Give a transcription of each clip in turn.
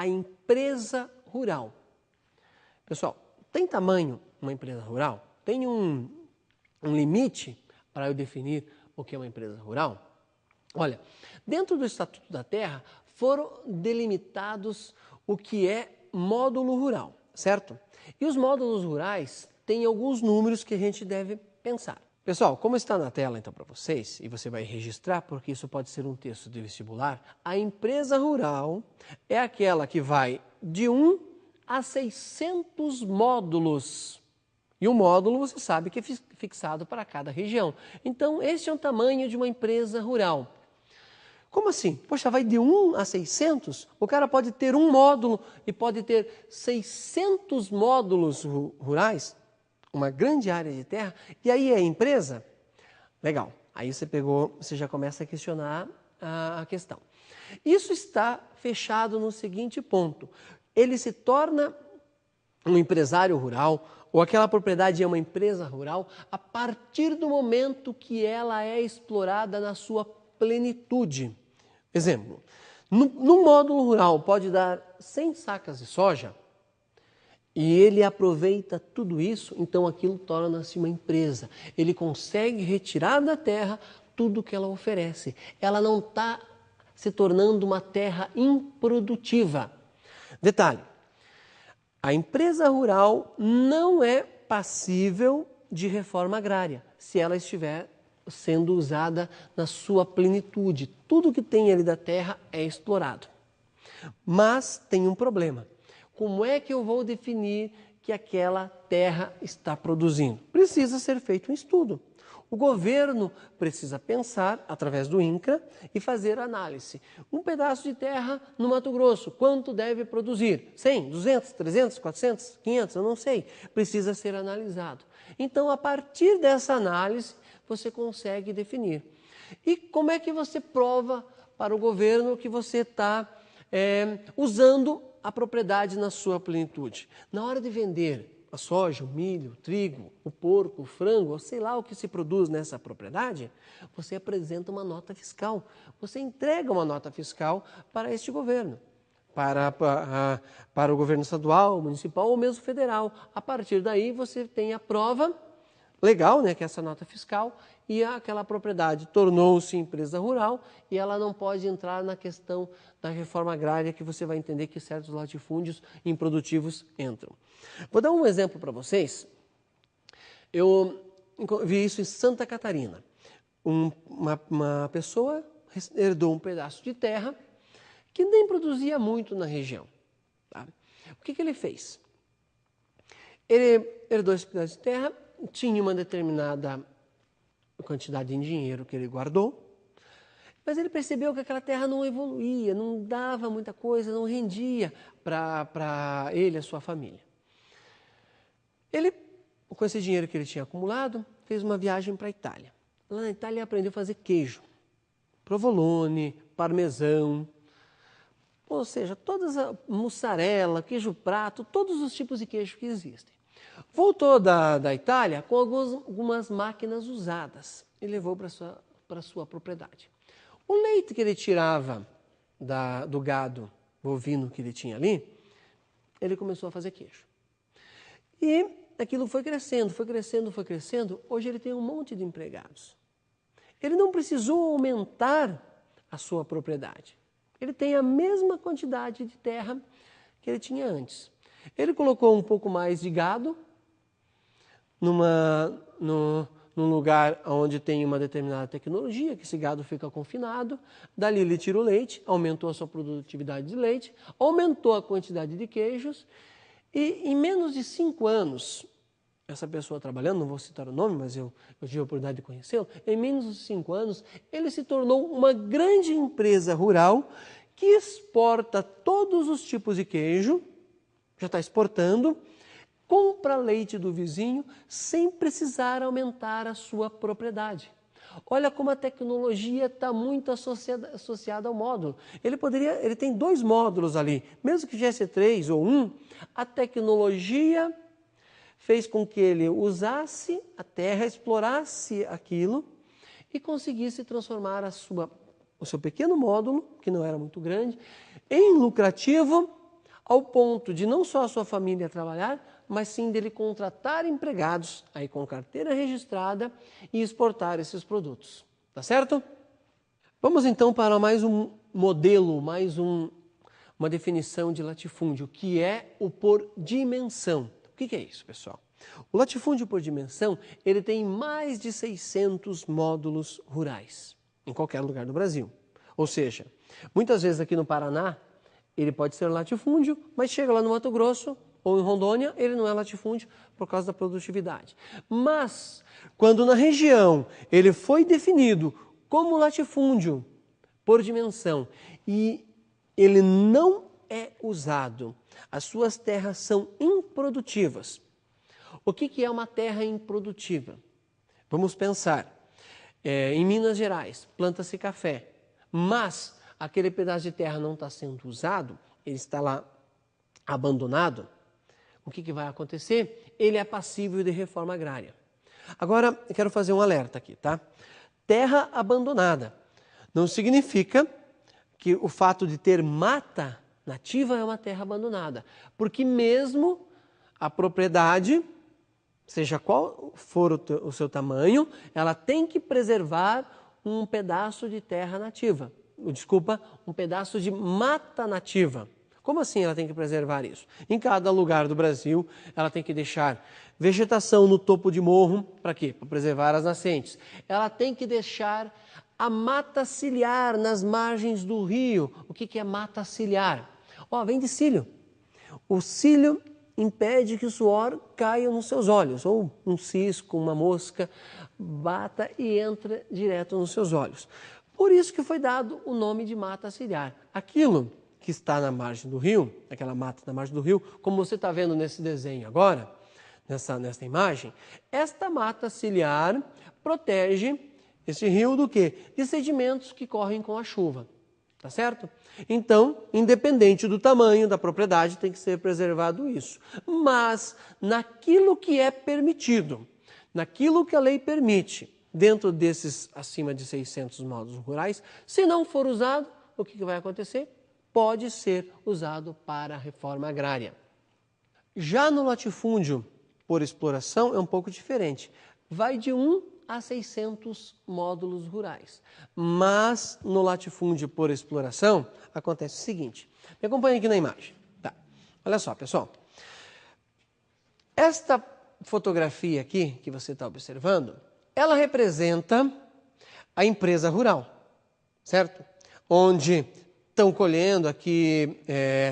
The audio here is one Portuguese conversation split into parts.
a empresa rural. Pessoal, tem tamanho uma empresa rural? Tem um limite para eu definir o que é uma empresa rural? Olha, dentro do Estatuto da Terra foram delimitados o que é módulo rural, certo? E os módulos rurais têm alguns números que a gente deve pensar. Pessoal, como está na tela então para vocês, e você vai registrar porque isso pode ser um texto de vestibular, a empresa rural é aquela que vai de 1 a 600 módulos. E um módulo você sabe que é fixado para cada região. Então, este é o tamanho de uma empresa rural. Como assim? Poxa, vai de 1 a 600? O cara pode ter um módulo e pode ter 600 módulos rurais, uma grande área de terra, e aí é empresa? Legal. Aí você já começa a questionar a questão. Isso está fechado no seguinte ponto. Ele se torna um empresário rural, ou aquela propriedade é uma empresa rural, a partir do momento que ela é explorada na sua plenitude. Exemplo, no módulo rural pode dar 100 sacas de soja e ele aproveita tudo isso, então aquilo torna-se uma empresa. Ele consegue retirar da terra tudo que ela oferece. Ela não está se tornando uma terra improdutiva. Detalhe, a empresa rural não é passível de reforma agrária se ela estiver sendo usada na sua plenitude. Tudo que tem ali da terra é explorado. Mas tem um problema. Como é que eu vou definir que aquela terra está produzindo? Precisa ser feito um estudo. O governo precisa pensar, através do INCRA, e fazer análise. Um pedaço de terra no Mato Grosso, quanto deve produzir? 100, 200, 300, 400, 500, eu não sei. Precisa ser analisado. Então, a partir dessa análise, você consegue definir. E como é que você prova para o governo que você está usando a propriedade na sua plenitude? Na hora de vender a soja, o milho, o trigo, o porco, o frango, ou sei lá o que se produz nessa propriedade, você apresenta uma nota fiscal. Você entrega uma nota fiscal para este governo, para o governo estadual, municipal ou mesmo federal. A partir daí você tem a prova legal, né, que é essa nota fiscal, e aquela propriedade tornou-se empresa rural e ela não pode entrar na questão da reforma agrária, que você vai entender que certos latifúndios improdutivos entram. Vou dar um exemplo para vocês. Eu vi isso em Santa Catarina. Uma pessoa herdou um pedaço de terra que nem produzia muito na região. Tá? O que ele fez? Ele herdou esse pedaço de terra, tinha uma determinada quantidade em dinheiro que ele guardou, mas ele percebeu que aquela terra não evoluía, não dava muita coisa, não rendia para ele e a sua família. Ele, com esse dinheiro que ele tinha acumulado, fez uma viagem para a Itália. Lá na Itália ele aprendeu a fazer queijo, provolone, parmesão, ou seja, todas a mussarela, queijo prato, todos os tipos de queijo que existem. Voltou da Itália com algumas máquinas usadas e levou para sua propriedade. O leite que ele tirava do gado bovino que ele tinha ali, ele começou a fazer queijo. E aquilo foi crescendo, foi crescendo, foi crescendo. Hoje ele tem um monte de empregados. Ele não precisou aumentar a sua propriedade. Ele tem a mesma quantidade de terra que ele tinha antes. Ele colocou um pouco mais de gado num lugar onde tem uma determinada tecnologia, que esse gado fica confinado, dali ele tira o leite, aumentou a sua produtividade de leite, aumentou a quantidade de queijos, e em menos de 5 anos, essa pessoa trabalhando, não vou citar o nome, mas eu tive a oportunidade de conhecê-lo, em menos de 5 anos, ele se tornou uma grande empresa rural que exporta todos os tipos de queijo, já está exportando, compra leite do vizinho sem precisar aumentar a sua propriedade. Olha como a tecnologia está muito associada ao módulo. Ele tem 2 módulos ali, mesmo que tivesse 3 ou 1, a tecnologia fez com que ele usasse a terra, explorasse aquilo e conseguisse transformar o seu pequeno módulo, que não era muito grande, em lucrativo ao ponto de não só a sua família trabalhar, mas sim dele contratar empregados aí com carteira registrada e exportar esses produtos. Tá certo? Vamos então para mais um modelo, uma definição de latifúndio, que é o por dimensão. O que é isso, pessoal? O latifúndio por dimensão, ele tem mais de 600 módulos rurais, em qualquer lugar do Brasil. Ou seja, muitas vezes aqui no Paraná, ele pode ser latifúndio, mas chega lá no Mato Grosso ou em Rondônia, ele não é latifúndio por causa da produtividade. Mas, quando na região ele foi definido como latifúndio por dimensão e ele não é usado, as suas terras são improdutivas. O que é uma terra improdutiva? Vamos pensar, em Minas Gerais, planta-se café, mas aquele pedaço de terra não está sendo usado, ele está lá abandonado. O que vai acontecer? Ele é passível de reforma agrária. Agora, eu quero fazer um alerta aqui, tá? Terra abandonada não significa que o fato de ter mata nativa é uma terra abandonada, porque mesmo a propriedade, seja qual for o seu tamanho, ela tem que preservar um pedaço de terra nativa. Desculpa, um pedaço de mata nativa. Como assim ela tem que preservar isso? Em cada lugar do Brasil, ela tem que deixar vegetação no topo de morro, para quê? Para preservar as nascentes. Ela tem que deixar a mata ciliar nas margens do rio. O que é mata ciliar? Vem de cílio. O cílio impede que o suor caia nos seus olhos, ou um cisco, uma mosca, bata e entra direto nos seus olhos. Por isso que foi dado o nome de mata ciliar. Aquilo que está na margem do rio, aquela mata na margem do rio, como você está vendo nesse desenho agora, nessa imagem, esta mata ciliar protege esse rio do quê? De sedimentos que correm com a chuva, tá certo? Então, independente do tamanho da propriedade, tem que ser preservado isso. Mas, naquilo que é permitido, naquilo que a lei permite, dentro desses acima de 600 módulos rurais, se não for usado, o que vai acontecer? Pode ser usado para a reforma agrária. Já no latifúndio por exploração é um pouco diferente. Vai de 1 a 600 módulos rurais. Mas no latifúndio por exploração acontece o seguinte. Me acompanha aqui na imagem. Tá. Olha só, pessoal. Esta fotografia aqui que você está observando, ela representa a empresa rural, certo? Onde estão colhendo aqui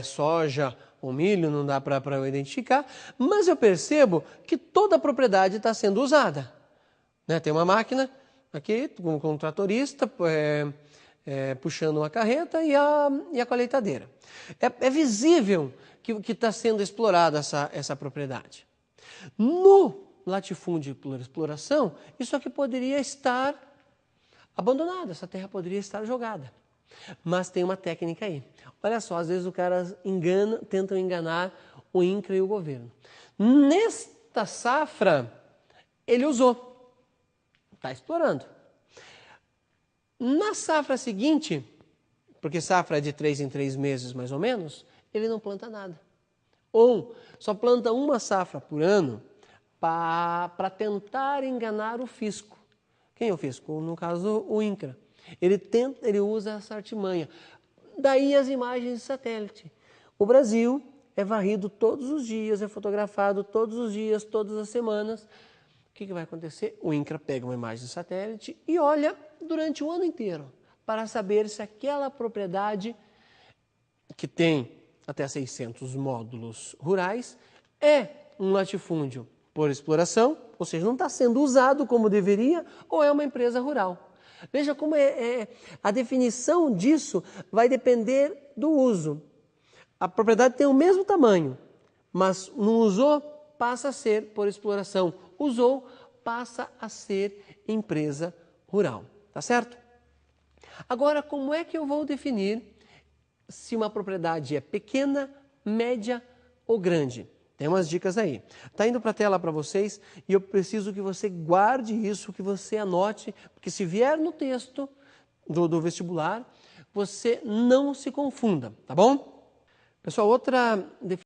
soja ou milho, não dá para eu identificar, mas eu percebo que toda a propriedade está sendo usada. Tem uma máquina aqui, com um tratorista, puxando uma carreta e a colheitadeira. É visível que está sendo explorada essa propriedade. No latifúndio por exploração, isso aqui poderia estar abandonado, essa terra poderia estar jogada. Mas tem uma técnica aí. Olha só, às vezes o cara tentam enganar o INCRA e o governo. Nesta safra, ele usou, está explorando. Na safra seguinte, porque safra é de 3 em 3 meses mais ou menos, ele não planta nada. Ou só planta uma safra por ano para tentar enganar o fisco. Quem é o fisco? No caso, o INCRA. Ele usa essa artimanha. Daí as imagens de satélite. O Brasil é varrido todos os dias, é fotografado todos os dias, todas as semanas. O que vai acontecer? O INCRA pega uma imagem de satélite e olha durante o ano inteiro para saber se aquela propriedade, que tem até 600 módulos rurais, é um latifúndio por exploração, ou seja, não está sendo usado como deveria, ou é uma empresa rural. Veja como a definição disso vai depender do uso. A propriedade tem o mesmo tamanho, mas não usou, passa a ser por exploração. Usou, passa a ser empresa rural. Tá certo? Agora, como é que eu vou definir se uma propriedade é pequena, média ou grande? Tem umas dicas aí. Está indo para a tela para vocês e eu preciso que você guarde isso, que você anote, porque se vier no texto do vestibular, você não se confunda, tá bom? Pessoal, outra definição